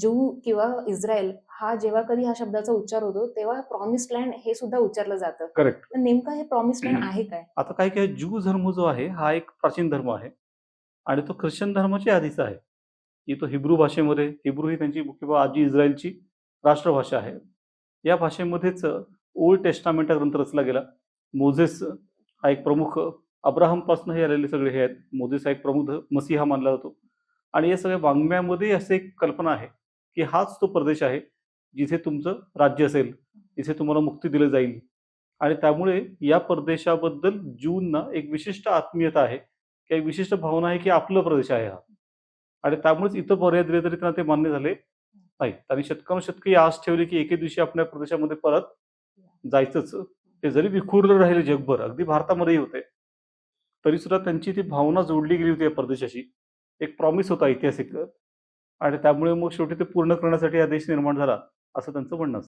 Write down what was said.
Jew किंवा Israel हा जेव्हा कधी ह्या शब्दाचा उच्चार होतो तेव्हा प्रॉमिस्ड लँड हे सुद्धा उच्चारलं जातं. करेक्ट. तर नेमकं हे प्रॉमिस्ड लँड आहे काय? आता काय काय ज्यू धर्म जो आहे हा एक प्राचीन धर्म आहे आणि तो ख्रिश्चन धर्माच्या आधीचा आहे. की तो हिब्रू भाषेमध्ये, हिब्रू ही त्यांची किंवा आजी इस्रायलची राष्ट्रभाषा आहे. या भाषेमध्येच ओल्ड टेस्टामेंट हा ग्रंथ रचला गेला. मोझेस हा एक प्रमुख, अब्राहमपासून हे आलेले सगळे हे आहेत. मोझेस हा एक प्रमुख मसीहा मानला जातो. आणि या सगळ्या वाङ्मयामध्ये अशी एक कल्पना आहे की हाच तो प्रदेश आहे जिथे तुमचं राज्य असेल, जिथे तुम्हाला मुक्ती दिली जाईल. आणि त्यामुळे या प्रदेशाबद्दल ज्यूंना एक विशिष्ट आत्मीयता आहे, की एक विशिष्ट भावना आहे की आपला प्रदेश आहे हा. आणि त्यामुळेच इतर पर्याय दिले तरी त्यांना ते मान्य झाले नाही. आणि शतकानुशतके आस ठेवली की एके दिवशी आपल्या प्रदेशामध्ये परत जायचंच. ते जरी विखुरलं राहिले जगभर, अगदी भारतामध्येही होते, तरी सुद्धा त्यांची ती भावना जोडली गेली होती या प्रदेशाशी. एक प्रॉमिस होता ऐतिहासिक. आणि त्यामुळे मग शेवटी ते पूर्ण करण्यासाठी हा देश निर्माण झाला, असं त्यांचं म्हणणं असतं.